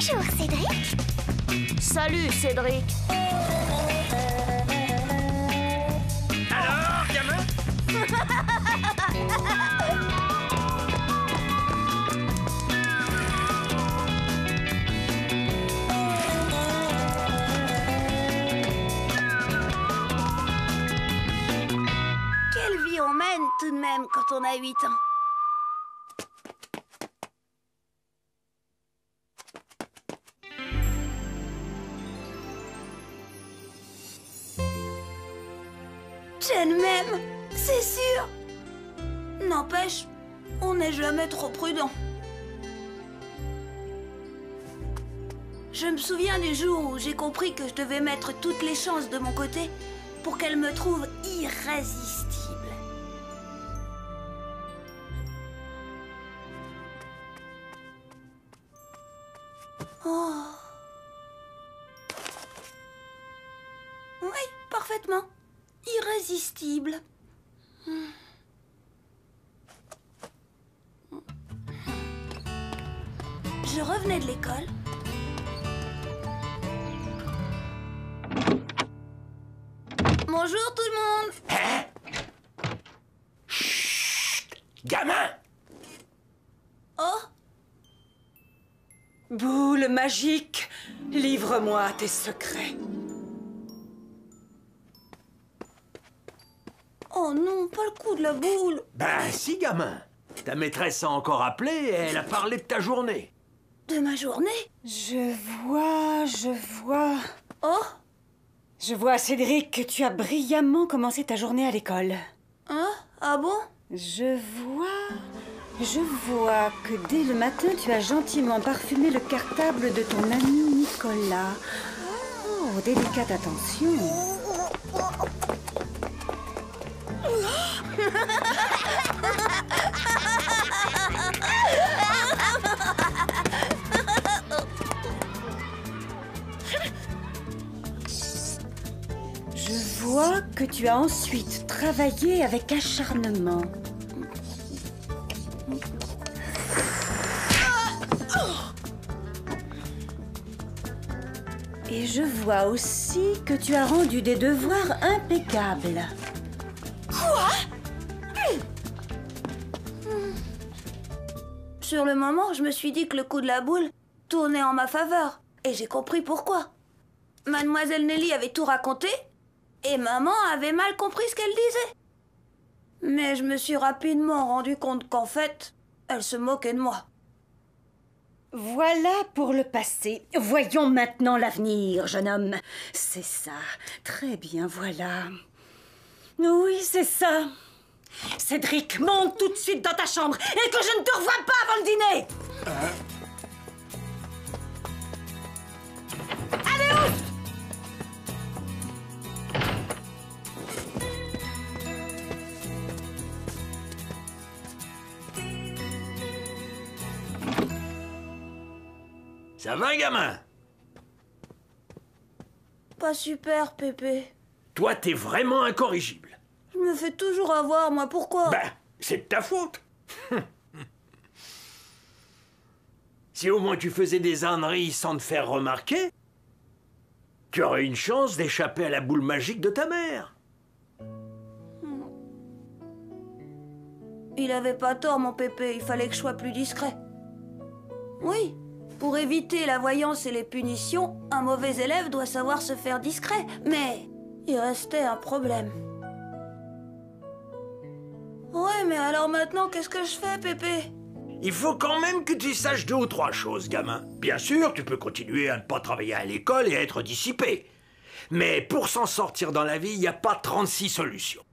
Bonjour, Cédric. Salut, Cédric. Alors, gamin? Quelle vie on mène tout de même quand on a 8 ans. Jen m'aime, c'est sûr. N'empêche, on n'est jamais trop prudent. Je me souviens du jour où j'ai compris que je devais mettre toutes les chances de mon côté pour qu'elle me trouve irrésistible. Oh. Oui, parfaitement. Irrésistible. Je revenais de l'école. Bonjour tout le monde. Hein? Chut! Gamin! Oh, Boule magique, livre-moi tes secrets. oh non, pas le coup de la boule. Ben si, gamin. Ta maîtresse a encore appelé et elle a parlé de ta journée. De ma journée? Je vois... Oh, Je vois, Cédric, que tu as brillamment commencé ta journée à l'école. hein? Ah bon? Je vois que dès le matin, tu as gentiment parfumé le cartable de ton ami Nicolas. Oh, délicate attention. Je vois que tu as ensuite travaillé avec acharnement. Et je vois aussi que tu as rendu des devoirs impeccables. Sur le moment, je me suis dit que le coup de la boule tournait en ma faveur. Et j'ai compris pourquoi. Mademoiselle Nelly avait tout raconté et maman avait mal compris ce qu'elle disait. Mais je me suis rapidement rendu compte qu'en fait, elle se moquait de moi. Voilà pour le passé. Voyons maintenant l'avenir, jeune homme. C'est ça. Très bien, voilà. Oui, c'est ça. Cédric, monte tout de suite dans ta chambre et que je ne te revoie pas avant le dîner. Allez, ouf! Ça va, gamin? Pas super, Pépé. Toi, t'es vraiment incorrigible. Je me fais toujours avoir, moi, pourquoi? Ben, c'est de ta faute. Si au moins tu faisais des âneries sans te faire remarquer, tu aurais une chance d'échapper à la boule magique de ta mère. Il avait pas tort, mon Pépé. Il fallait que je sois plus discret. Oui, pour éviter la voyance et les punitions, un mauvais élève doit savoir se faire discret. Mais il restait un problème. Ouais, mais alors maintenant, qu'est-ce que je fais, Pépé? Il faut quand même que tu saches 2 ou 3 choses, gamin. Bien sûr, tu peux continuer à ne pas travailler à l'école et à être dissipé. Mais pour s'en sortir dans la vie, il n'y a pas 36 solutions.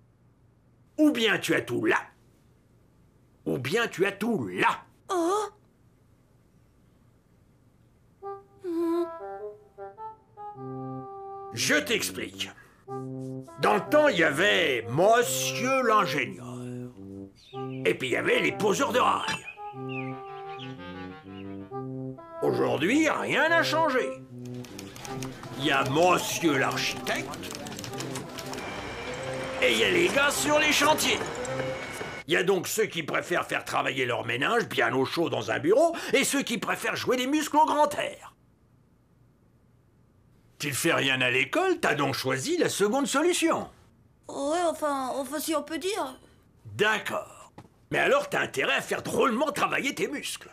Ou bien tu as tout là, ou bien tu as tout là. Oh, Je t'explique. Dans le temps, il y avait Monsieur l'ingénieur. Et puis il y avait les poseurs de rails. Aujourd'hui, rien n'a changé. Il y a Monsieur l'architecte. Et il y a les gars sur les chantiers. Il y a donc ceux qui préfèrent faire travailler leur ménage bien au chaud dans un bureau et ceux qui préfèrent jouer des muscles au grand air. Tu ne fais rien à l'école, t'as donc choisi la seconde solution. Ouais, enfin, si on peut dire. D'accord. Mais alors t'as intérêt à faire drôlement travailler tes muscles.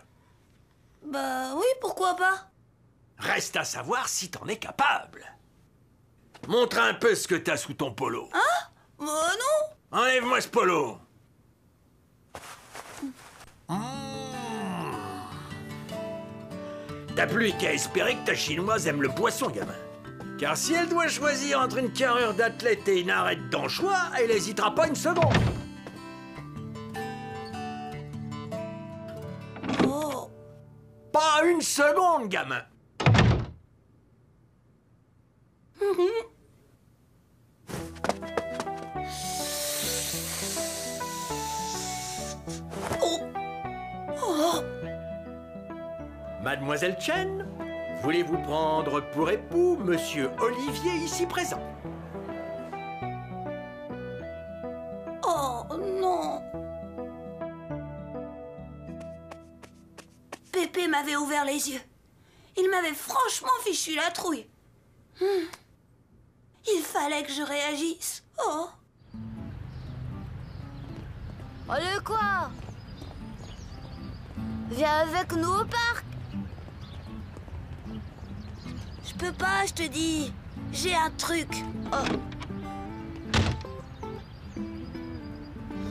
Bah oui, pourquoi pas? Reste à savoir si t'en es capable. Montre un peu ce que t'as sous ton polo. Hein? Non. Enlève-moi ce polo. T'as plus qu'à espérer que ta chinoise aime le poisson, gamin. Car si elle doit choisir entre une carrure d'athlète et une arête d'anchois, elle n'hésitera pas une seconde. Oh. Pas une seconde, gamin. Mademoiselle Chen, voulez-vous prendre pour époux Monsieur Olivier ici présent? Oh non. Pépé m'avait ouvert les yeux. Il m'avait franchement fichu la trouille. Il fallait que je réagisse. Oh. Allez, quoi? Viens avec nous au parc. Je peux pas, je te dis. J'ai un truc. Oh.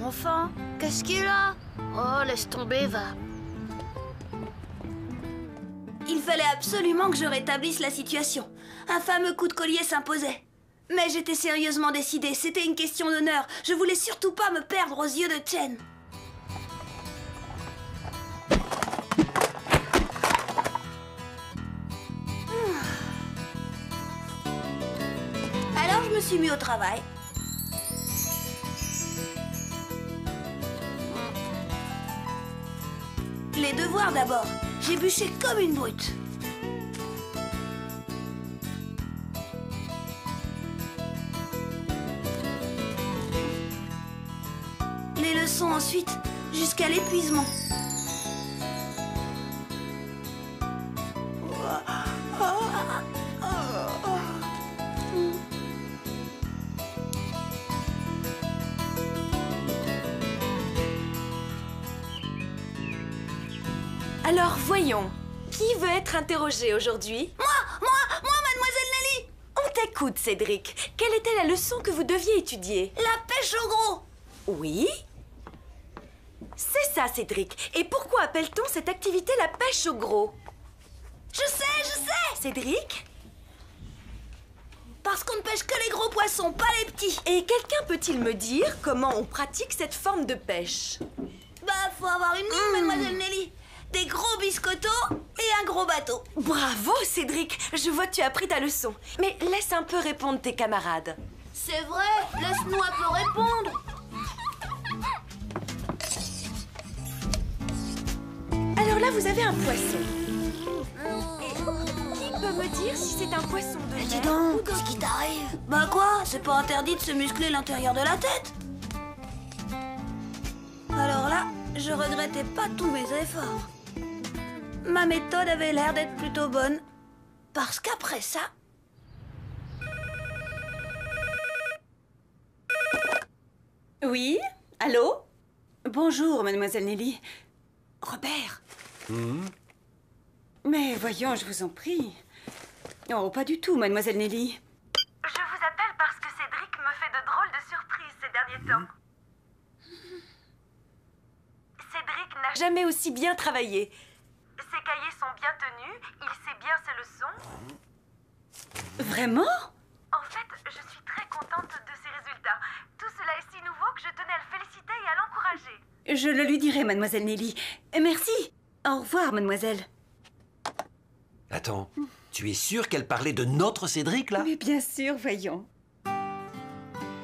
Enfin, qu'est-ce qu'il a? Oh, laisse tomber, va. Il fallait absolument que je rétablisse la situation. Un fameux coup de collier s'imposait. Mais j'étais sérieusement décidée, c'était une question d'honneur. Je voulais surtout pas me perdre aux yeux de Chen. Alors je me suis mis au travail. Les devoirs d'abord. J'ai bûché comme une brute. Les leçons ensuite, jusqu'à l'épuisement. Alors voyons, qui veut être interrogé aujourd'hui? Moi, mademoiselle Nelly! On t'écoute, Cédric. Quelle était la leçon que vous deviez étudier? La pêche au gros! Oui? C'est ça, Cédric. Et pourquoi appelle-t-on cette activité la pêche au gros? Je sais! Cédric? Parce qu'on ne pêche que les gros poissons, pas les petits. Et quelqu'un peut-il me dire comment on pratique cette forme de pêche? Bah, faut avoir une ligne, mademoiselle Nelly. Des gros biscottos et un gros bateau. Bravo, Cédric. Je vois que tu as appris ta leçon. Mais laisse un peu répondre tes camarades. C'est vrai, laisse-nous un peu répondre. Alors là, vous avez un poisson. Qui peut me dire si c'est un poisson de mer? Dis donc, qu'est-ce qui t'arrive? Bah quoi? C'est pas interdit de se muscler l'intérieur de la tête. Alors là, je regrettais pas tous mes efforts. Ma méthode avait l'air d'être plutôt bonne. Parce qu'après ça... Oui? Allô? Bonjour, mademoiselle Nelly. Robert? Mais voyons, je vous en prie. Oh, pas du tout, mademoiselle Nelly. Je vous appelle parce que Cédric me fait de drôles de surprises ces derniers temps. Cédric n'a jamais aussi bien travaillé. Ses cahiers sont bien tenus, il sait bien ses leçons. Vraiment? En fait, je suis très contente de ses résultats. Tout cela est si nouveau que je tenais à le féliciter et à l'encourager. Je le lui dirai, mademoiselle Nelly. Merci. Au revoir, mademoiselle. Attends, tu es sûre qu'elle parlait de notre Cédric, là? Mais bien sûr, voyons.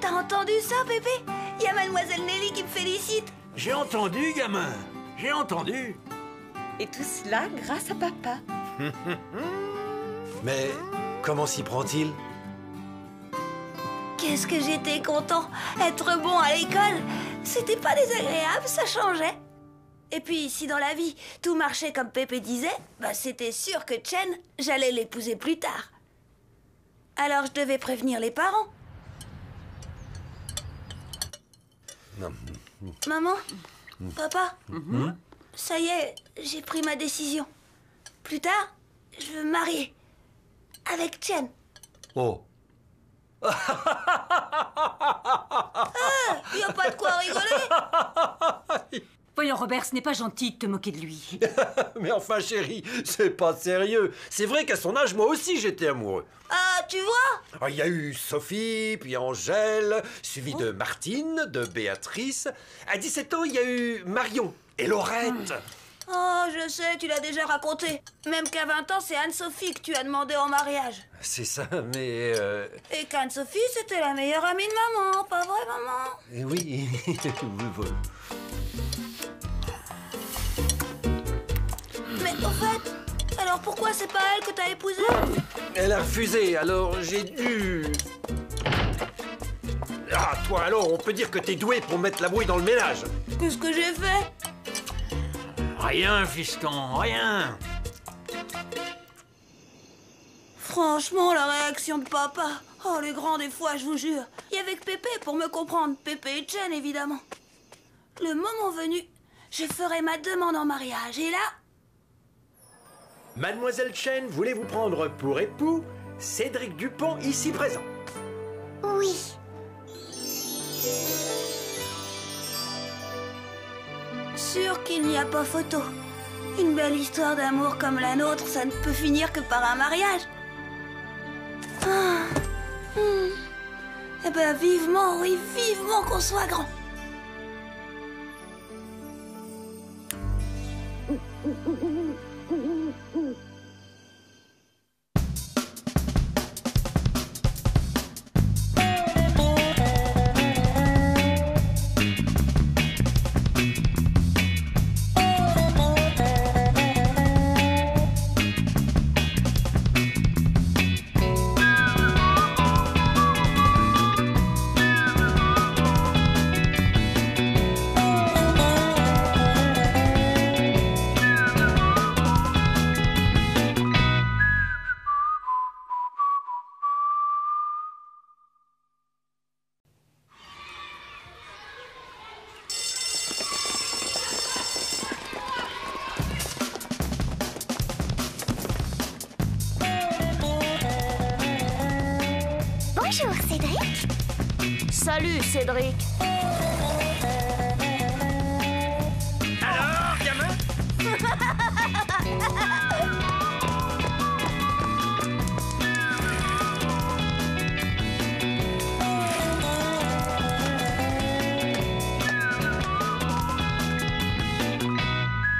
T'as entendu ça, Pépé? Il y a mademoiselle Nelly qui me félicite. J'ai entendu, gamin. J'ai entendu. Et tout cela grâce à papa. Mais comment s'y prend-il? Qu'est-ce que j'étais content. Être bon à l'école, c'était pas désagréable, ça changeait. Et puis, si dans la vie, tout marchait comme Pépé disait, bah c'était sûr que Chen, j'allais l'épouser plus tard. Alors je devais prévenir les parents. Maman, papa, ça y est, j'ai pris ma décision. Plus tard, je veux me marier avec Chen. Oh. Y a pas de quoi rigoler. Voyons, Robert, ce n'est pas gentil de te moquer de lui. Mais enfin, chérie, c'est pas sérieux. C'est vrai qu'à son âge, moi aussi, j'étais amoureux. Ah, tu vois? Il y a eu Sophie, puis Angèle, suivi de Martine, de Béatrice. À 17 ans, il y a eu Marion et Laurette. Oh, je sais, tu l'as déjà raconté. Même qu'à 20 ans, c'est Anne-Sophie que tu as demandé en mariage. C'est ça, mais... Et qu'Anne-Sophie, c'était la meilleure amie de maman, pas vrai, maman? Oui. Mais au fait, alors pourquoi c'est pas elle que t'as épousée? Elle a refusé, alors j'ai dû... Ah, toi alors, on peut dire que t'es doué pour mettre la brouille dans le ménage. Qu'est-ce que j'ai fait? Rien, fiston, rien. Franchement, la réaction de papa. Oh, les grands des fois, je vous jure. Il y avait que Pépé pour me comprendre. Pépé et Chen, évidemment. Le moment venu, je ferai ma demande en mariage. Et là... Mademoiselle Chen voulait vous prendre pour époux Cédric Dupont, ici présent. Oui. Sûr qu'il n'y a pas photo. Une belle histoire d'amour comme la nôtre, ça ne peut finir que par un mariage. Eh ben, vivement, oui, vivement qu'on soit grand. Bonjour, Cédric. Salut, Cédric. Alors, gamin?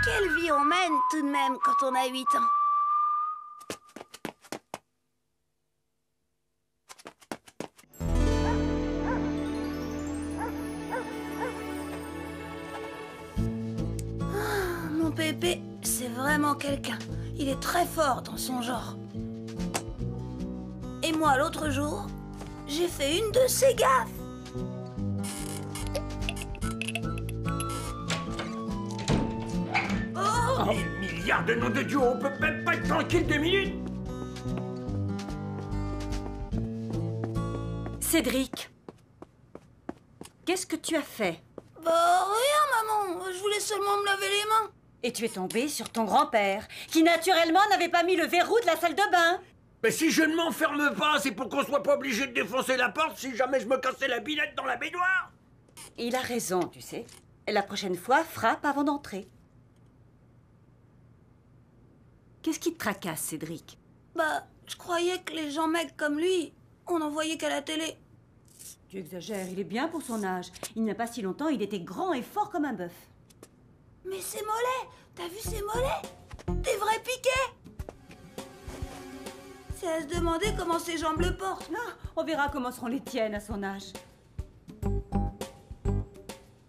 Quelle vie on mène tout de même quand on a 8 ans. Mon Pépé, c'est vraiment quelqu'un. Il est très fort dans son genre. Et moi, l'autre jour, j'ai fait une de ses gaffes. Oh! 1000 milliards de noms de Dieu, on peut même pas être tranquille 2 minutes. Cédric, qu'est-ce que tu as fait? Bah rien, maman. Je voulais seulement me laver les mains. Et tu es tombé sur ton grand-père, qui naturellement n'avait pas mis le verrou de la salle de bain. Mais si je ne m'enferme pas, c'est pour qu'on soit pas obligé de défoncer la porte si jamais je me cassais la billette dans la baignoire. Il a raison, tu sais. La prochaine fois, frappe avant d'entrer. Qu'est-ce qui te tracasse, Cédric? Bah, je croyais que les gens mecs comme lui, on n'en voyait qu'à la télé. Tu exagères, il est bien pour son âge. Il n'y a pas si longtemps, il était grand et fort comme un bœuf. Mais ses mollets, t'as vu ses mollets? Des vrais piquets. C'est à se demander comment ses jambes le portent. Ah, on verra comment seront les tiennes à son âge.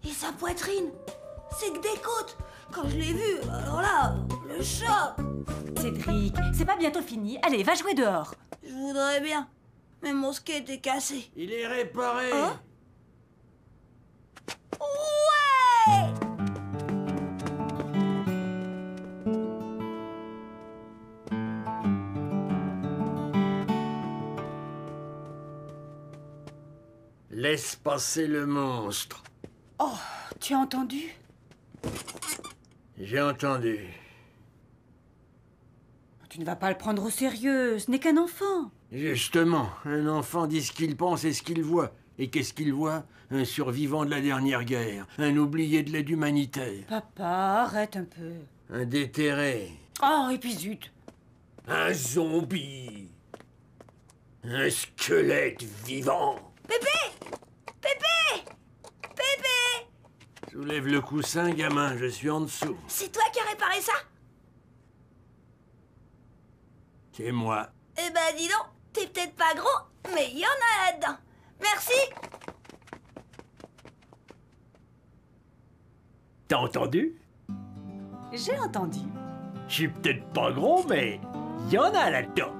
Et sa poitrine, c'est que des côtes. Quand je l'ai vu, alors là, le choc. Cédric, c'est pas bientôt fini. Allez, va jouer dehors. Je voudrais bien, mais mon skate est cassé. Il est réparé. Hein? Ouais! Laisse passer le monstre. Oh, tu as entendu? J'ai entendu. Tu ne vas pas le prendre au sérieux, ce n'est qu'un enfant. Justement, un enfant dit ce qu'il pense et ce qu'il voit. Et qu'est-ce qu'il voit? Un survivant de la dernière guerre, un oublié de l'aide humanitaire, Papa, arrête un peu. un déterré, Oh, et puis zut. un zombie, un squelette vivant. Pépé! Pépé! Pépé! Soulève le coussin, gamin, je suis en dessous. C'est toi qui as réparé ça? C'est moi. Eh ben dis donc, t'es peut-être pas gros, mais il y en a là-dedans. Merci! T'as entendu? J'ai entendu. Je suis peut-être pas gros, mais il y en a là-dedans.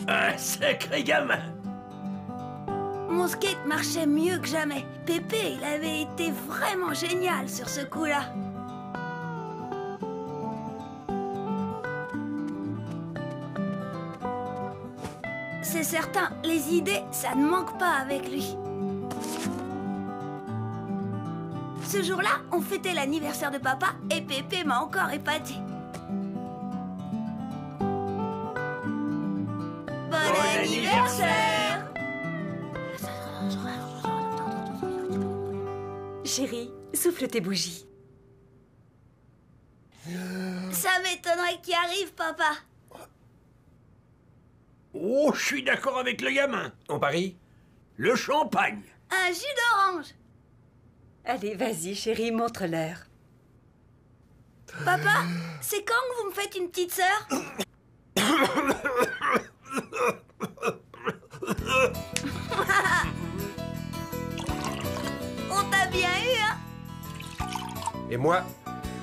Un sacré gamin. Mon skate marchait mieux que jamais. Pépé, il avait été vraiment génial sur ce coup-là. C'est certain, les idées, ça ne manque pas avec lui. Ce jour-là, on fêtait l'anniversaire de papa et Pépé m'a encore épaté. Bon anniversaire! Chérie, souffle tes bougies. Ça m'étonnerait qu'il arrive, papa. Oh, je suis d'accord avec le gamin. On parie? Le champagne. Un jus d'orange. Allez, vas-y, chérie, montre-leur. Papa, c'est quand que vous me faites une petite sœur? On t'a bien eu, hein? Et moi,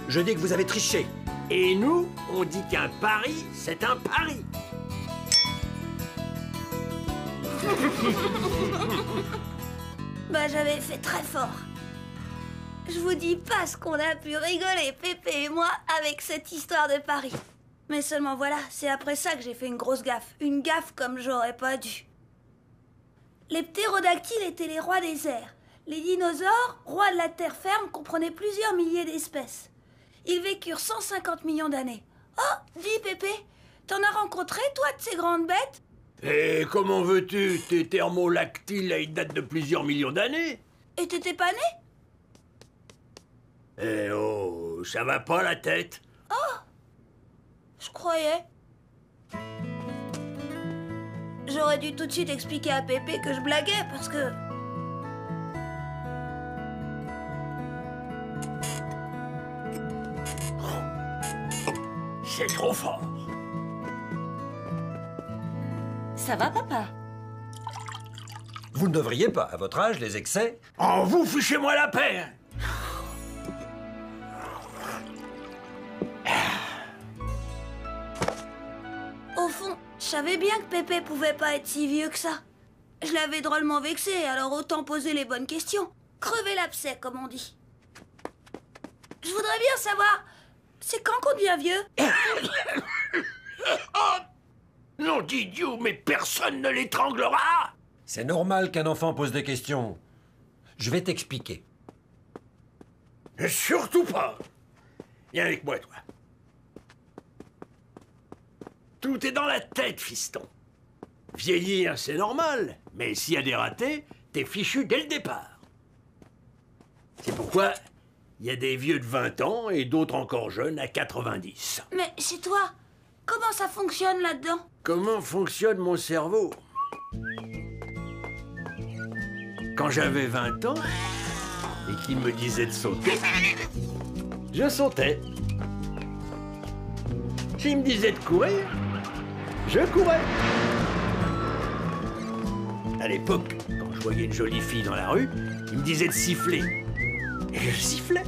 je dis que vous avez triché. Et nous, on dit qu'un pari, c'est un pari. Bah, j'avais fait très fort. Je vous dis pas ce qu'on a pu rigoler, Pépé et moi, avec cette histoire de Paris. Mais seulement voilà, c'est après ça que j'ai fait une grosse gaffe. Une gaffe comme j'aurais pas dû. Les ptérodactyles étaient les rois des airs. Les dinosaures, rois de la terre ferme, comprenaient plusieurs milliers d'espèces. Ils vécurent 150 millions d'années. Oh, dis Pépé, t'en as rencontré, toi, de ces grandes bêtes? Et comment veux-tu? Tes thermolactyles, ils datent de plusieurs millions d'années. Et t'étais pas né? Eh oh, ça va pas la tête? Je croyais. J'aurais dû tout de suite expliquer à Pépé que je blaguais parce que... C'est trop fort. Ça va, papa? Vous ne devriez pas, à votre âge, les excès. Oh, vous fichez-moi la paix, hein. Au fond, je savais bien que Pépé pouvait pas être si vieux que ça. Je l'avais drôlement vexé, alors autant poser les bonnes questions. Crever l'abcès, comme on dit. Je voudrais bien savoir, c'est quand qu'on devient vieux? Non d'idiot, mais personne ne l'étranglera. C'est normal qu'un enfant pose des questions. Je vais t'expliquer. Surtout pas. Viens avec moi, toi. Tout est dans la tête, fiston. Vieillir, c'est normal, mais s'il y a des ratés, t'es fichu dès le départ. C'est pourquoi il y a des vieux de 20 ans et d'autres encore jeunes à 90. Mais chez toi, comment ça fonctionne là-dedans? Comment fonctionne mon cerveau? Quand j'avais 20 ans et qu'il me disait de sauter, je sautais. S'il me disait de courir, je courais. À l'époque, quand je voyais une jolie fille dans la rue, il me disait de siffler. Et je sifflais.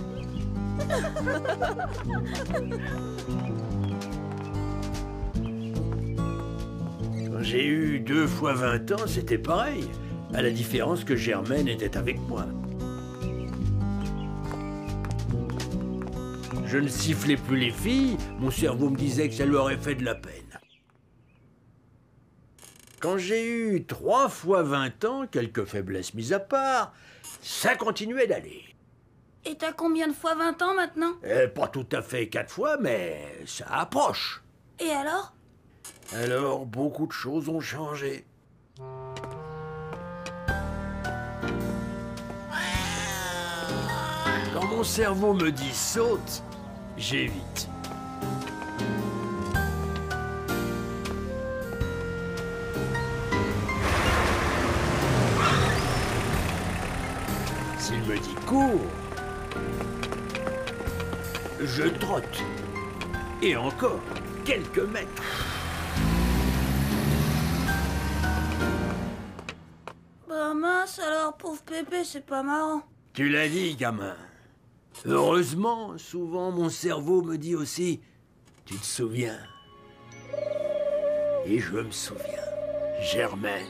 Quand j'ai eu 2 fois 20 ans, c'était pareil. À la différence que Germaine était avec moi. Je ne sifflais plus les filles, mon cerveau me disait que ça lui aurait fait de la peine. Quand j'ai eu 3 fois 20 ans, quelques faiblesses mises à part, ça continuait d'aller. Et t'as combien de fois 20 ans maintenant? Pas tout à fait 4 fois, mais ça approche. Et alors? Alors, beaucoup de choses ont changé. Quand mon cerveau me dit saute, j'évite. S'il me dit cours, je trotte. Et encore quelques mètres. Bah mince alors, pauvre Pépé, c'est pas marrant. Tu l'as dit, gamin. Heureusement, souvent mon cerveau me dit aussi « Tu te souviens ?» Et je me souviens. Germaine.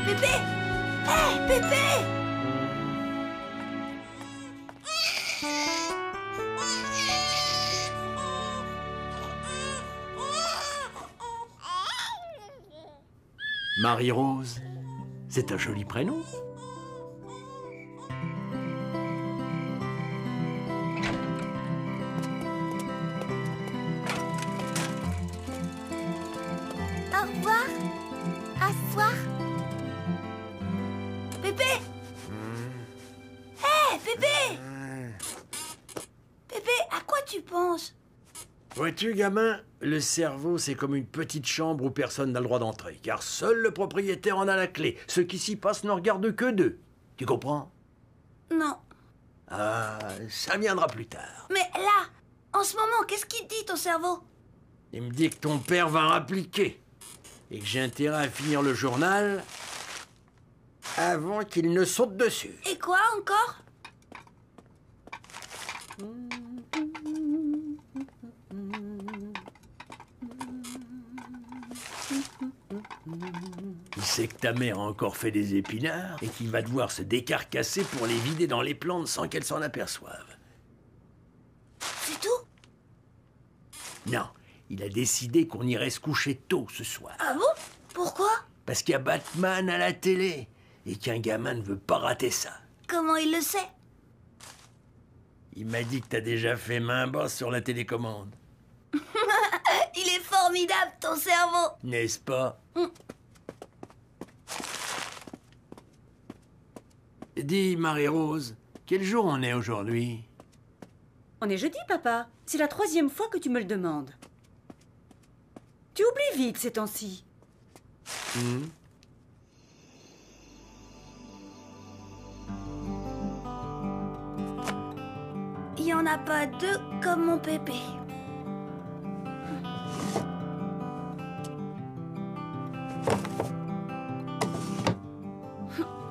Pépé! Hé, Pépé! Marie-Rose, c'est un joli prénom. Au revoir. À ce soir. Pépé! Hé, Pépé! Pépé, à quoi tu penses? Vois-tu, gamin, le cerveau, c'est comme une petite chambre où personne n'a le droit d'entrer, car seul le propriétaire en a la clé. Ceux qui s'y passent ne regardent que d'eux. Tu comprends? Non. Ah, ça viendra plus tard. Mais là, en ce moment, qu'est-ce qu'il dit, ton cerveau? Il me dit que ton père va rappliquer et que j'ai intérêt à finir le journal avant qu'il ne saute dessus. Et quoi, encore? Il sait que ta mère a encore fait des épinards et qu'il va devoir se décarcasser pour les vider dans les plantes sans qu'elle s'en aperçoive. C'est tout? Non, il a décidé qu'on irait se coucher tôt ce soir. Ah bon? Pourquoi? Parce qu'il y a Batman à la télé et qu'un gamin ne veut pas rater ça. Comment il le sait? Il m'a dit que t'as déjà fait main basse sur la télécommande. Il est formidable, ton cerveau! N'est-ce pas? Dis, Marie-Rose, quel jour on est aujourd'hui? On est jeudi, papa. C'est la 3e fois que tu me le demandes. Tu oublies vite ces temps-ci. Il n'y en a pas deux comme mon Pépé.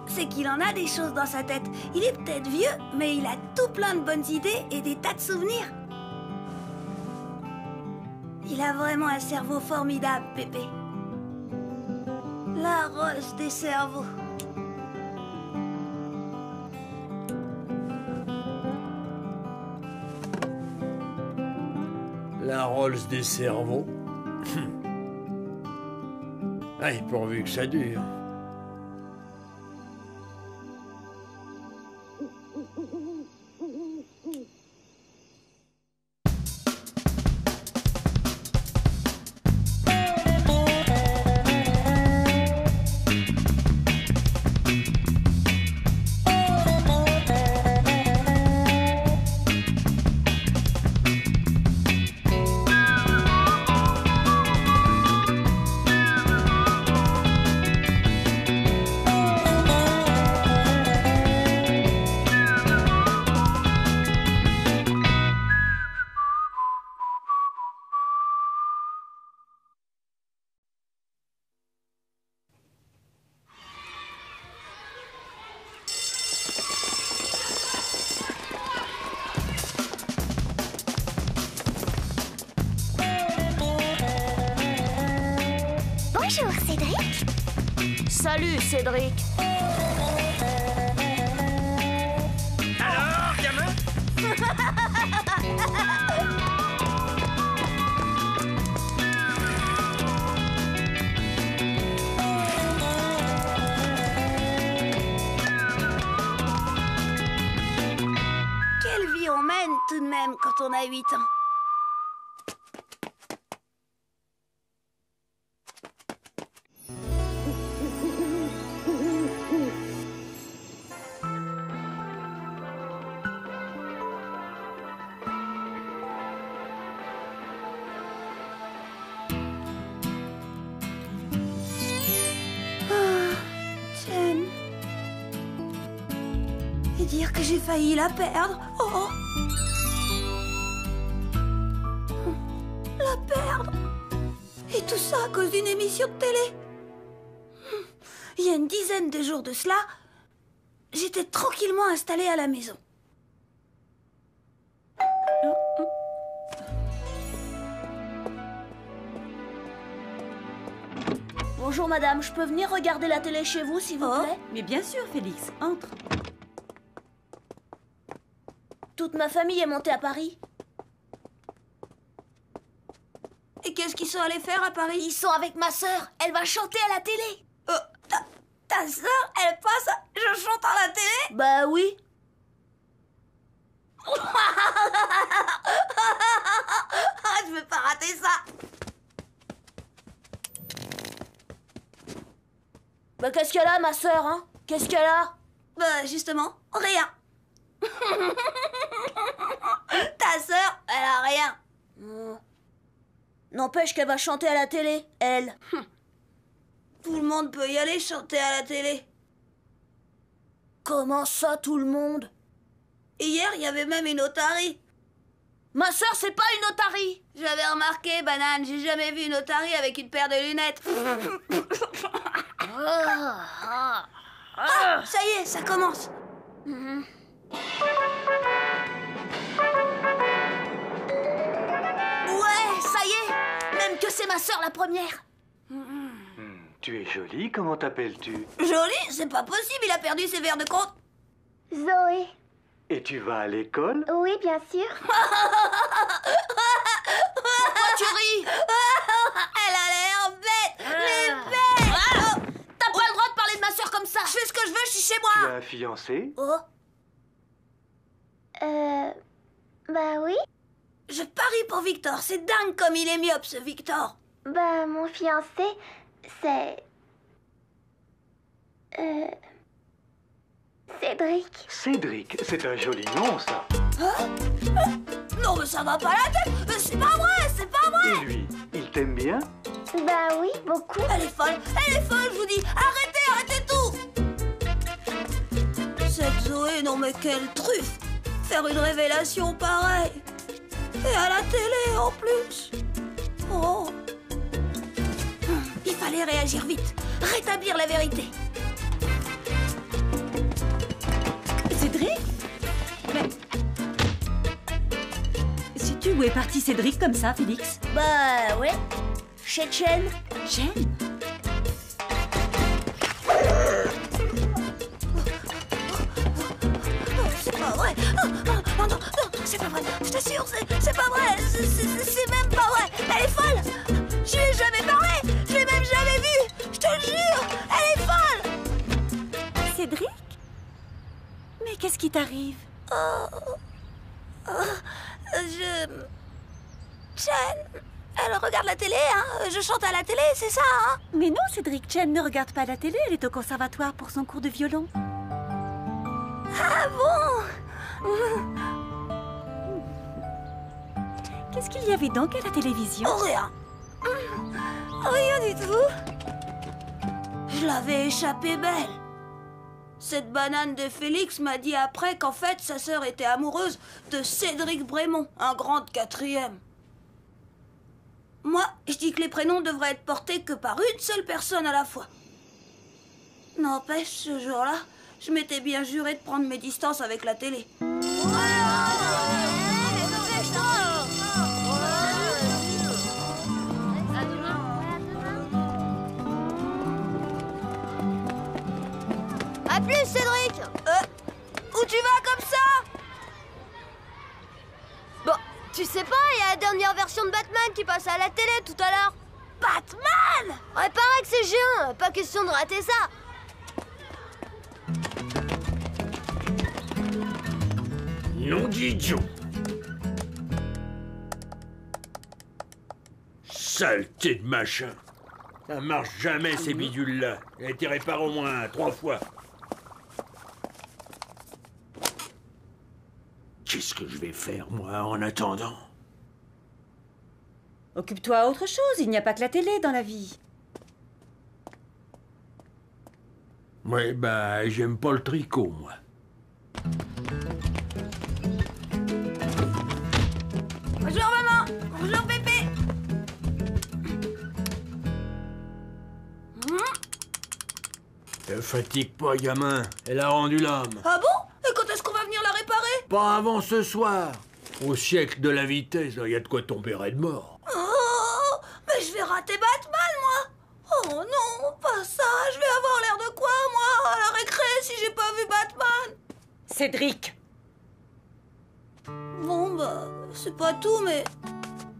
C'est qu'il en a des choses dans sa tête. Il est peut-être vieux, mais il a tout plein de bonnes idées et des tas de souvenirs. Il a vraiment un cerveau formidable, Pépé. La rose des cerveaux. La Rolls des cerveaux. Aïe, pourvu que ça dure. Salut, Cédric. Alors, gamin? Quelle vie on mène tout de même quand on a 8 ans. Jen. Et dire que j'ai failli la perdre. Oh. La perdre. Et tout ça à cause d'une émission de télé. Il y a une dizaine de jours de cela, j'étais tranquillement installée à la maison. Bonjour madame, je peux venir regarder la télé chez vous s'il vous plaît? Mais bien sûr, Félix, entre. Toute ma famille est montée à Paris. Et qu'est-ce qu'ils sont allés faire à Paris? Ils sont avec ma sœur, elle va chanter à la télé. Ta sœur, elle passe, je chante à la télé? Bah oui. Je veux pas rater ça. Bah qu'est-ce qu'elle a ma sœur, hein? Qu'est-ce qu'elle a? Bah justement, rien. Ta sœur, elle a rien. N'empêche qu'elle va chanter à la télé, elle. Tout le monde peut y aller chanter à la télé. Comment ça, tout le monde? Hier, il y avait même une otarie. Ma sœur, c'est pas une otarie. J'avais remarqué, Banane, j'ai jamais vu une otarie avec une paire de lunettes. Ah, ça y est, ça commence. Ouais, ça y est. Même que c'est ma sœur la première. Tu es jolie, comment t'appelles-tu? Jolie, c'est pas possible, il a perdu ses verres de compte. Zoé. Et tu vas à l'école? Oui, bien sûr. Pourquoi tu ris? Elle a l'air bête, mais bête. T'as pas le droit de parler de ma sœur comme ça. Je fais ce que je veux, je suis chez Tu moi. as un fiancé? Oh. Bah oui. Je parie pour Victor, c'est dingue comme il est myope, ce Victor. Bah mon fiancé, c'est... Cédric. Cédric, c'est un joli nom, ça. Non, mais ça va pas la tête. C'est pas vrai, c'est pas vrai. Et lui, il t'aime bien? Bah oui, beaucoup. Elle est folle, je vous dis. Arrêtez tout. Cette Zoé, non mais quelle truffe. Faire une révélation pareille. Et à la télé en plus. Oh. Il fallait réagir vite. Rétablir la vérité. Cédric? Mais... Sais-tu où est parti Cédric comme ça, Félix? Bah ouais. Chez Chen. Chen? C'est pas vrai. Non, c'est pas vrai. Je t'assure, c'est pas vrai. C'est même pas vrai. Elle est folle. Je lui ai jamais parlé. Je l'ai même jamais vue. Je te le jure. Elle est folle. Cédric? Mais qu'est-ce qui t'arrive? Chen, elle regarde la télé, hein. Je chante à la télé, c'est ça, hein. Mais non, Cédric, Chen ne regarde pas la télé, elle est au conservatoire pour son cours de violon. Ah bon? Qu'est-ce qu'il y avait donc à la télévision? Oh, rien. Rien du tout. Je l'avais échappé belle. Cette banane de Félix m'a dit après qu'en fait, sa sœur était amoureuse de Cédric Brémond, un grand de 4e. Moi, je dis que les prénoms devraient être portés que par une seule personne à la fois. N'empêche, ce jour-là, je m'étais bien juré de prendre mes distances avec la télé. À plus, Cédric. Où tu vas comme ça? Bon, tu sais pas, il y a la dernière version de Batman qui passe à la télé tout à l'heure. Batman! Ouais, paraît que c'est géant, pas question de rater ça. Non d'idiot. Saleté de machin. Ça marche jamais ces bidules-là. Il a été réparé au moins 3 fois. Qu'est-ce que je vais faire, moi, en attendant? Occupe-toi à autre chose, il n'y a pas que la télé dans la vie. Ouais, bah, j'aime pas le tricot, moi. Bonjour maman! Bonjour bébé! Te fatigue pas, gamin. Elle a rendu l'âme. Ah bon? Et quand est-ce qu'on va venir la réparer? Pas avant ce soir. Au siècle de la vitesse, il y a de quoi tomber raide mort. Oh! Mais je vais rater Batman, moi! Oh non, pas ça! Je vais avoir l'air de quoi, moi, à la récré, si j'ai pas vu Batman? Cédric! Bon, bah, c'est pas tout, mais...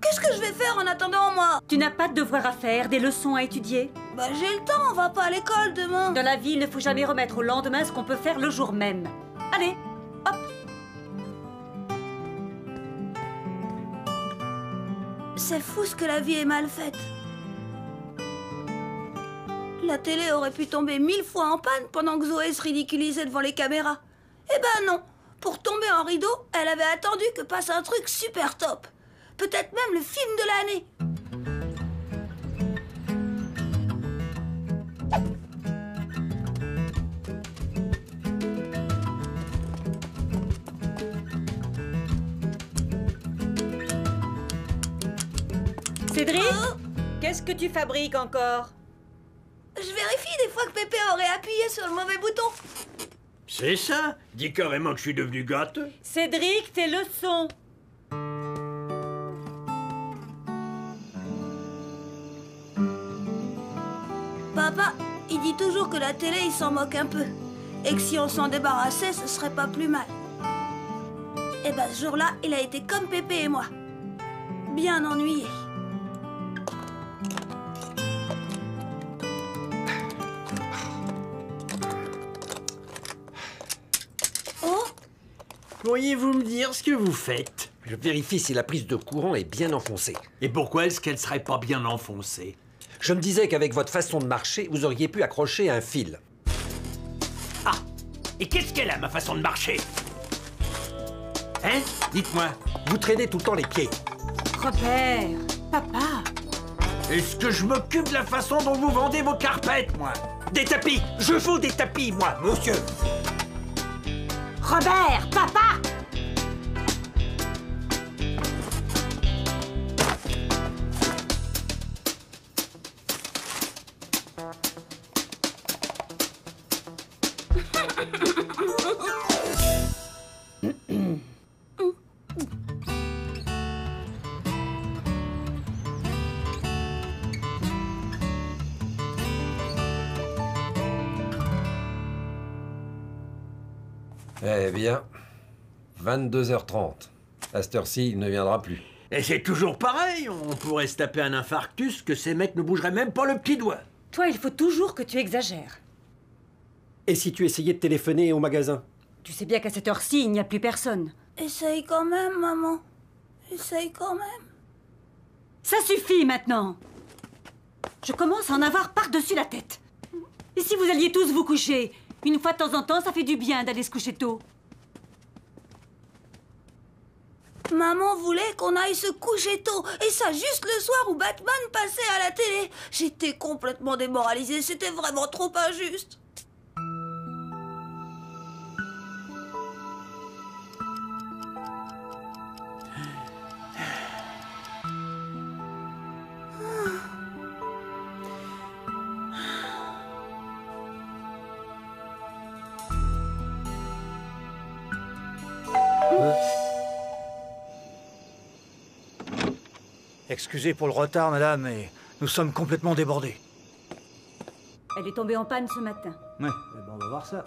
Qu'est-ce que je vais faire en attendant, moi? Tu n'as pas de devoirs à faire, des leçons à étudier? Bah, j'ai le temps, on va pas à l'école demain. Dans la vie, il ne faut jamais remettre au lendemain ce qu'on peut faire le jour même. Allez, hop! C'est fou ce que la vie est mal faite. La télé aurait pu tomber 1000 fois en panne pendant que Zoé se ridiculisait devant les caméras. Eh ben non. Pour tomber en rideau, elle avait attendu que passe un truc super top. Peut-être même le film de l'année. Cédric, qu'est-ce que tu fabriques encore? Je vérifie des fois que Pépé aurait appuyé sur le mauvais bouton. C'est ça? Dis carrément que je suis devenu gâteux. Cédric, tes leçons. Papa, il dit toujours que la télé, il s'en moque un peu. Et que si on s'en débarrassait, ce serait pas plus mal. Et ben ce jour-là, il a été comme Pépé et moi. Bien ennuyé. Oh! Pourriez-vous me dire ce que vous faites? Je vérifie si la prise de courant est bien enfoncée. Et pourquoi est-ce qu'elle serait pas bien enfoncée? Je me disais qu'avec votre façon de marcher, vous auriez pu accrocher un fil. Ah! Et qu'est-ce qu'elle a, ma façon de marcher? Hein? Dites-moi. Vous traînez tout le temps les pieds. Robert, papa. Est-ce que je m'occupe de la façon dont vous vendez vos carpettes, moi? Des tapis! Je vends des tapis, moi, monsieur! Robert, papa. Eh bien, 22h30. À cette heure-ci, il ne viendra plus. Et c'est toujours pareil, on pourrait se taper un infarctus que ces mecs ne bougeraient même pas le petit doigt. Toi, il faut toujours que tu exagères. Et si tu essayais de téléphoner au magasin? Tu sais bien qu'à cette heure-ci, il n'y a plus personne. Essaye quand même, maman. Essaye quand même. Ça suffit maintenant. Je commence à en avoir par-dessus la tête. Et si vous alliez tous vous coucher? Une fois de temps en temps, ça fait du bien d'aller se coucher tôt. Maman voulait qu'on aille se coucher tôt, et ça juste le soir où Batman passait à la télé. J'étais complètement démoralisée, c'était vraiment trop injuste. Excusez pour le retard, madame, mais nous sommes complètement débordés. Elle est tombée en panne ce matin. Ouais, on va voir ça.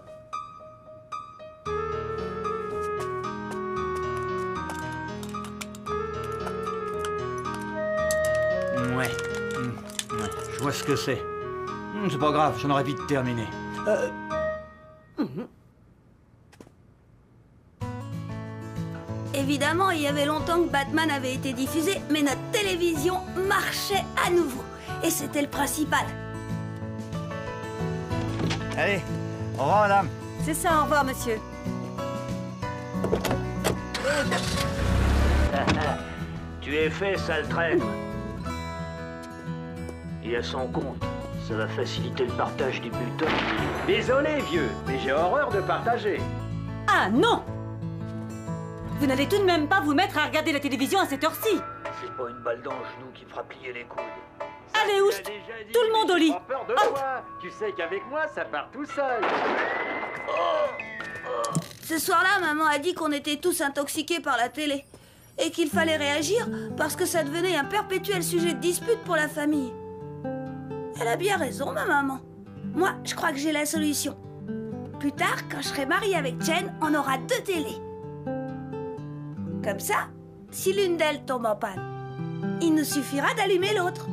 Ouais. Je vois ce que c'est. C'est pas grave, j'en aurais vite terminé. Évidemment, il y avait longtemps que Batman avait été diffusé, mais notre télévision marchait à nouveau. Et c'était le principal. Allez, au revoir, madame. C'est ça, au revoir, monsieur. Tu es fait, sale traître. Et à son compte, ça va faciliter le partage du butin. Désolé, vieux, mais j'ai horreur de partager. Ah non! Vous n'allez tout de même pas vous mettre à regarder la télévision à cette heure-ci. C'est pas une balle dans le genou qui me fera plier les coudes. Allez, oust! Tout le monde au lit! Pas peur de toi. Tu sais qu'avec moi, ça part tout seul. Ce soir-là, maman a dit qu'on était tous intoxiqués par la télé. Et qu'il fallait réagir parce que ça devenait un perpétuel sujet de dispute pour la famille. Elle a bien raison, ma maman. Moi, je crois que j'ai la solution. Plus tard, quand je serai mariée avec Chen, on aura 2 télés. Comme ça, si l'une d'elles tombe en panne, il nous suffira d'allumer l'autre.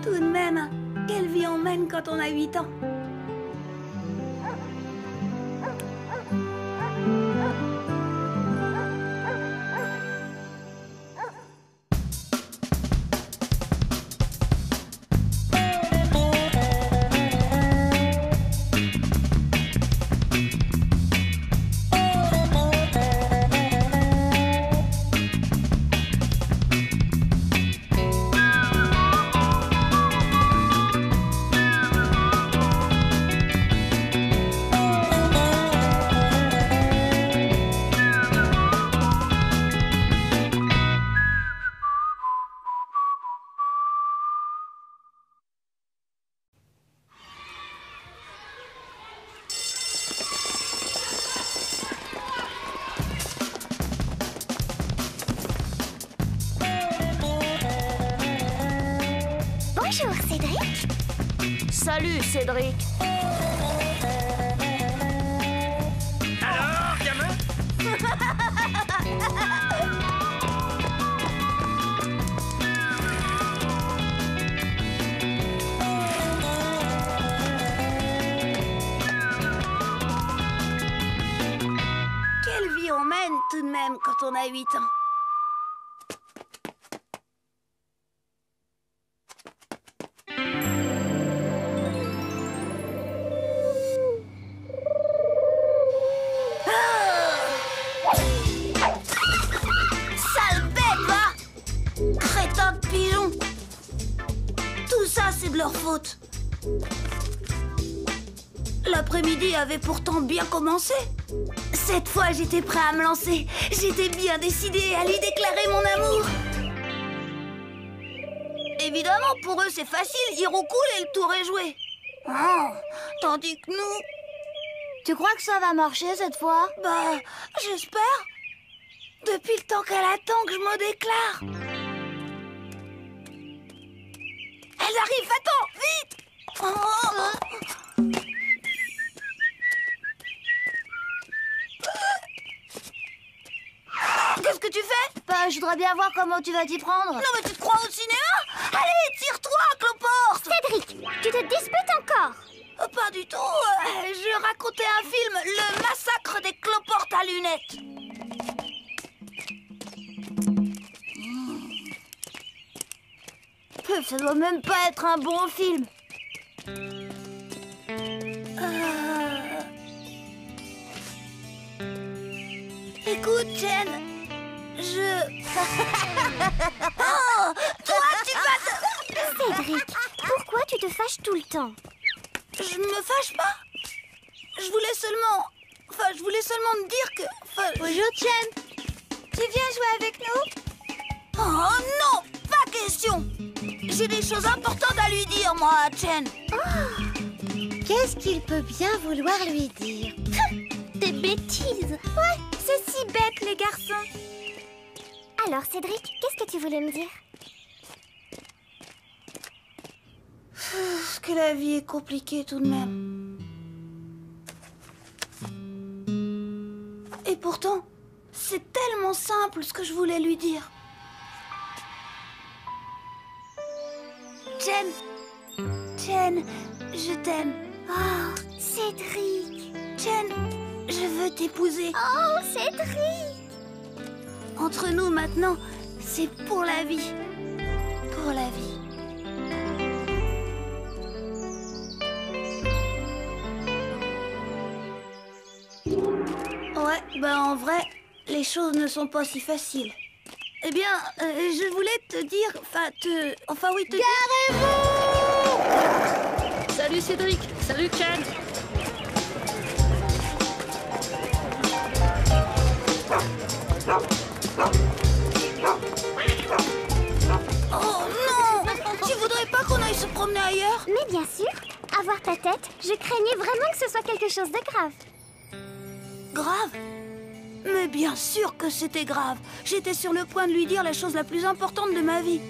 Tout de même, quelle vie on mène quand on a 8 ans. Bonjour, Cédric. Salut, Cédric. Alors, gamin? Quelle vie on mène tout de même quand on a 8 ans. Sale bête, va! Crétin de pigeon! Tout ça, c'est de leur faute. L'après-midi avait pourtant bien commencé. Cette fois, j'étais prêt à me lancer. J'étais bien décidée à lui déclarer mon amour. Évidemment, pour eux, c'est facile. Ils roucoulent et le tour est joué. Oh, tandis que nous... Tu crois que ça va marcher cette fois? Bah, j'espère. Depuis le temps qu'elle attend que je me déclare. Elles arrivent, attends, vite! Oh. Qu'est-ce que tu fais? Bah, je voudrais bien voir comment tu vas t'y prendre. Non, mais tu te crois au cinéma? Allez, tire-toi, cloporte! Cédric, tu te disputes encore? Pas du tout. Je racontais un film, Le massacre des cloportes à lunettes. Ça doit même pas être un bon film. Écoute, Jen, je... Oh, toi, tu vas te... Cédric, pourquoi tu te fâches tout le temps? Je me fâche pas. Je voulais seulement me dire que... Bonjour, Chen. Tu viens jouer avec nous? Oh non, pas question. J'ai des choses importantes à lui dire, moi, Chen. Qu'est-ce qu'il peut bien vouloir lui dire? Des bêtises. Ouais, c'est si bête, les garçons. Alors, Cédric, qu'est-ce que tu voulais me dire? Que la vie est compliquée tout de même. Et pourtant, c'est tellement simple ce que je voulais lui dire. Jen, je t'aime. Oh, Cédric. Jen, je veux t'épouser. Oh, Cédric. Entre nous maintenant, c'est pour la vie. Pour la vie. Ouais, ben en vrai, les choses ne sont pas si faciles. Eh bien, je voulais te dire, enfin oui, te dire... Garez-vous! Salut Cédric, salut Jen. Oh non! Tu voudrais pas qu'on aille se promener ailleurs? Mais bien sûr, à voir ta tête, je craignais vraiment que ce soit quelque chose de grave. Grave? Mais bien sûr que c'était grave. J'étais sur le point de lui dire la chose la plus importante de ma vie.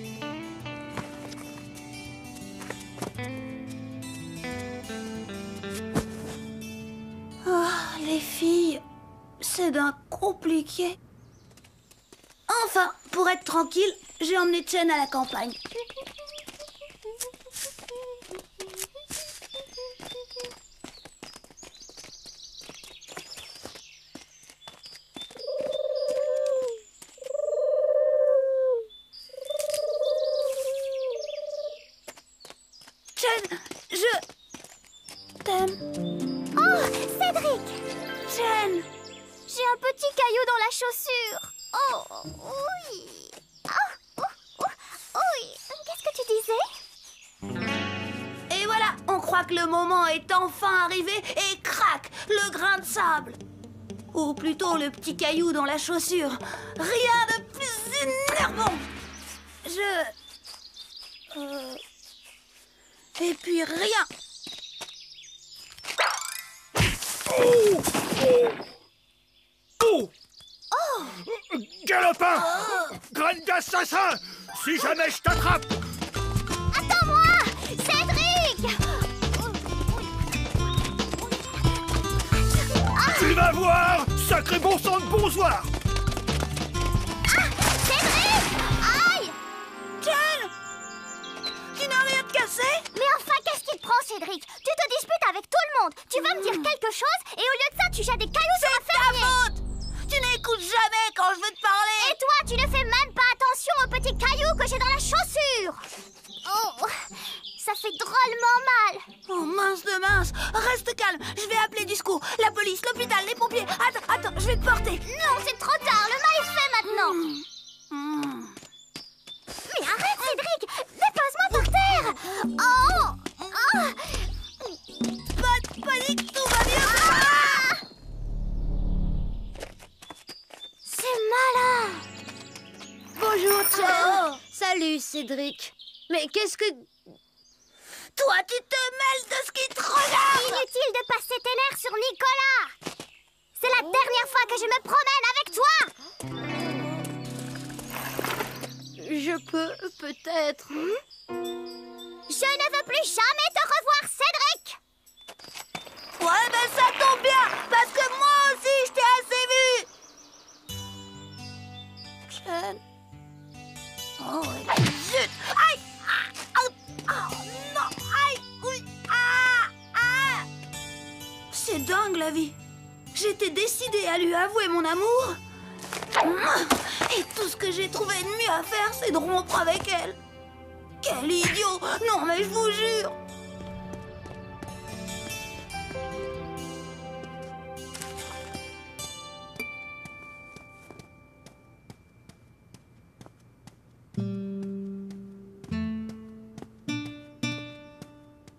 Ah, les filles, c'est d'un compliqué. Enfin, pour être tranquille, j'ai emmené Chen à la campagne. Chen, je t'aime. Oh, Cédric! Chen! J'ai un petit caillou dans la chaussure. Oh, oui. Oh, oui. Qu'est-ce que tu disais? Et voilà, on croit que le moment est enfin arrivé et crac, le grain de sable. Ou plutôt le petit caillou dans la chaussure. Rien de plus énervant. Et puis rien. Oh! Galopin! Graine d'assassin! Si jamais je t'attrape! Attends-moi! Cédric! Tu vas voir! Sacré bon sang de bonsoir! Cédric! Aïe! Jen! Tu n'as rien de cassé? Mais enfin, qu'est-ce qui te prend, Cédric? Tu te disputes avec tout le monde. Tu vas me dire quelque chose et au lieu de ça, tu jettes des cailloux sur un fermier. C'est ta faute! Tu n'écoutes jamais quand je veux te parler. Et toi, tu ne fais même pas attention aux petits cailloux que j'ai dans la chaussure. Oh, ça fait drôlement mal. Oh mince de mince. Reste calme, je vais appeler du secours. La police, l'hôpital, les pompiers. Attends, je vais te porter. Non, c'est trop tard, le mal est fait maintenant. Mais arrête, Cédric. Dépose-moi par terre. Pas de panique, tout va bien. C'est malin. Bonjour, Chen. Salut, Cédric. Mais qu'est-ce que... Toi, tu te mêles de ce qui te regarde. Inutile de passer tes nerfs sur Nicolas. C'est la dernière fois que je me promène avec toi. Je peux, peut-être... Je ne veux plus jamais te revoir, Cédric. Ouais, ben ça tombe bien, parce que moi aussi, je t'ai assez vu. Chen. Oh, zut. Aïe. Non. Aïe. Oui. C'est dingue, la vie. J'étais décidée à lui avouer mon amour. Et tout ce que j'ai trouvé de mieux à faire, c'est de rompre avec elle. Quel idiot. Non, mais je vous jure.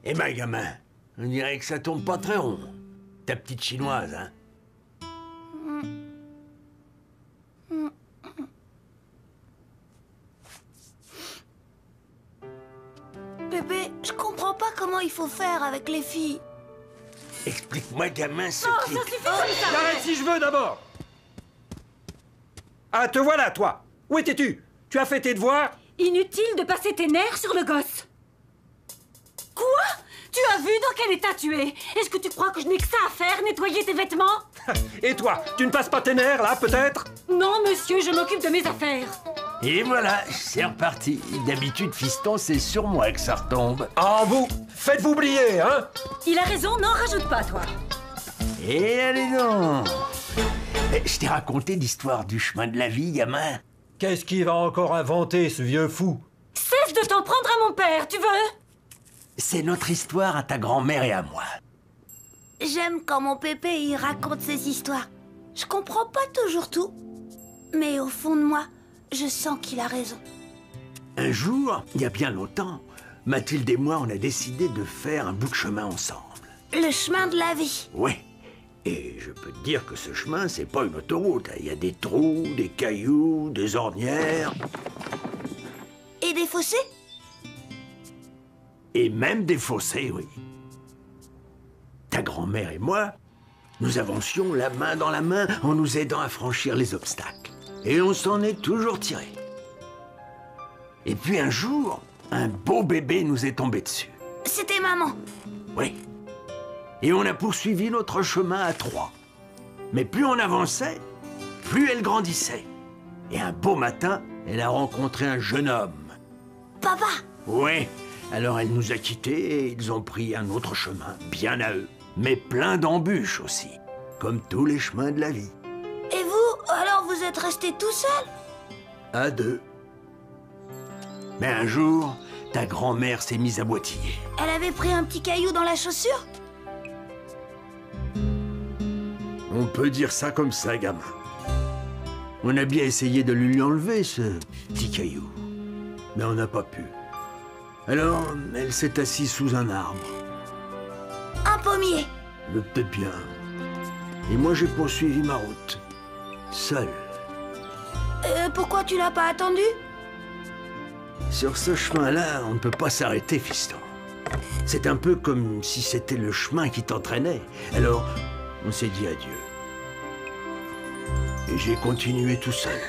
Eh ben, gamin, on dirait que ça tombe pas très rond. Ta petite chinoise, hein? Bébé, je comprends pas comment il faut faire avec les filles. Explique-moi, gamin, ce qui... Ça suffit comme ça. J'arrête si je veux d'abord. Ah, te voilà, toi. Où étais-tu? Tu as fait tes devoirs? Inutile de passer tes nerfs sur le gosse. Quoi? Quoi? Tu as vu dans quel état tu es? Est-ce que tu crois que je n'ai que ça à faire, nettoyer tes vêtements? Et toi, tu ne passes pas tes nerfs, là, peut-être? Non, monsieur, je m'occupe de mes affaires. Et voilà, c'est reparti. D'habitude, fiston, c'est sur moi que ça retombe. Ah, vous, faites-vous oublier, hein? Il a raison, n'en rajoute pas, toi. Et allez donc. Je t'ai raconté l'histoire du chemin de la vie, gamin. Qu'est-ce qu'il va encore inventer, ce vieux fou? Cesse de t'en prendre à mon père, tu veux? C'est notre histoire à ta grand-mère et à moi. J'aime quand mon pépé il raconte ses histoires. Je comprends pas toujours tout, mais au fond de moi, je sens qu'il a raison. Un jour, il y a bien longtemps, Mathilde et moi, on a décidé de faire un bout de chemin ensemble. Le chemin de la vie. Ouais. Et je peux te dire que ce chemin, c'est pas une autoroute. Il y a des trous, des cailloux, des ornières. Et des fossés? Et même des fossés, oui. Ta grand-mère et moi, nous avancions la main dans la main en nous aidant à franchir les obstacles. Et on s'en est toujours tirés. Et puis un jour, un beau bébé nous est tombé dessus. C'était maman. Oui. Et on a poursuivi notre chemin à trois. Mais plus on avançait, plus elle grandissait. Et un beau matin, elle a rencontré un jeune homme. Papa! Oui. Alors elle nous a quittés et ils ont pris un autre chemin, bien à eux. Mais plein d'embûches aussi, comme tous les chemins de la vie. Et vous, alors vous êtes restés tout seul? À deux. Mais un jour, ta grand-mère s'est mise à boitiller. Elle avait pris un petit caillou dans la chaussure? On peut dire ça comme ça, gamin. On a bien essayé de lui enlever, ce petit caillou. Mais on n'a pas pu. Alors, elle s'est assise sous un arbre. Un pommier. Peut-être bien. Et moi, j'ai poursuivi ma route. Seul. Pourquoi tu l'as pas attendu? Sur ce chemin-là, on ne peut pas s'arrêter, fiston. C'est un peu comme si c'était le chemin qui t'entraînait. Alors, on s'est dit adieu. Et j'ai continué tout seul.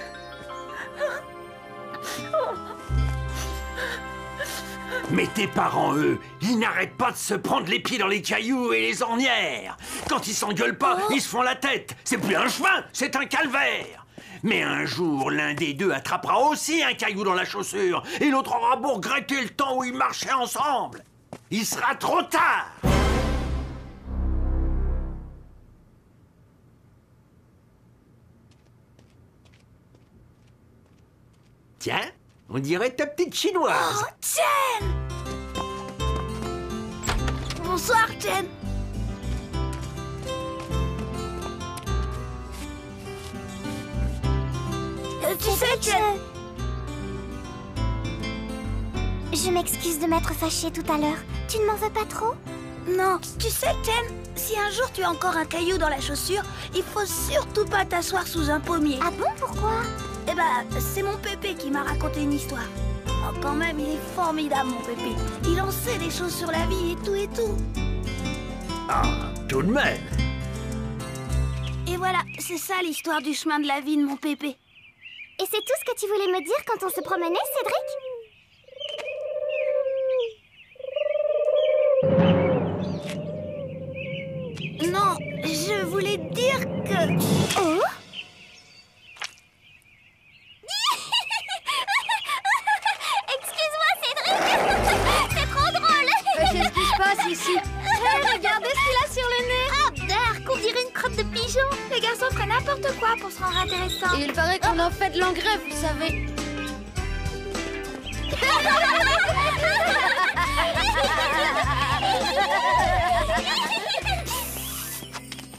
Mais tes parents, eux, ils n'arrêtent pas de se prendre les pieds dans les cailloux et les ornières. Quand ils s'engueulent pas, ils se font la tête. C'est plus un chemin, c'est un calvaire. Mais un jour, l'un des deux attrapera aussi un caillou dans la chaussure et l'autre aura beau regretter le temps où ils marchaient ensemble. Il sera trop tard. Tiens, on dirait ta petite chinoise. Oh, Chen! Bonsoir, Chen. Tu sais, Chen... Je m'excuse de m'être fâchée tout à l'heure. Tu ne m'en veux pas trop? Non, tu sais, Chen, si un jour tu as encore un caillou dans la chaussure, il faut surtout pas t'asseoir sous un pommier. Ah bon, pourquoi? Eh ben, c'est mon pépé qui m'a raconté une histoire. Oh, quand même, il est formidable, mon pépé. Il en sait des choses sur la vie et tout et tout. Ah, tout de même. Et voilà, c'est ça l'histoire du chemin de la vie de mon pépé. Et c'est tout ce que tu voulais me dire quand on se promenait, Cédric? Non, je voulais dire que... Oh? Excuse-moi, Cédric. C'est trop drôle. Qu'est-ce qui se passe ici? Hey, regardez ce qu'il a sur le nez. Ah, dark, on dirait une crotte de pigeon. Les garçons feraient n'importe quoi pour se rendre intéressant. Et il paraît qu'on en fait de l'engrais, vous savez.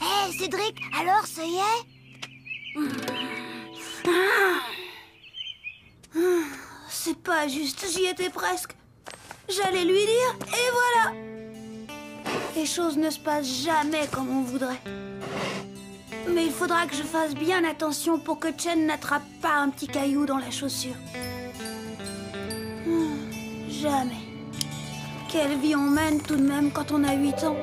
Hé, Cédric, alors ça y est? C'est pas juste, j'y étais presque. J'allais lui dire, et voilà. Les choses ne se passent jamais comme on voudrait. Mais il faudra que je fasse bien attention pour que Chen n'attrape pas un petit caillou dans la chaussure. Jamais. Quelle vie on mène tout de même quand on a 8 ans.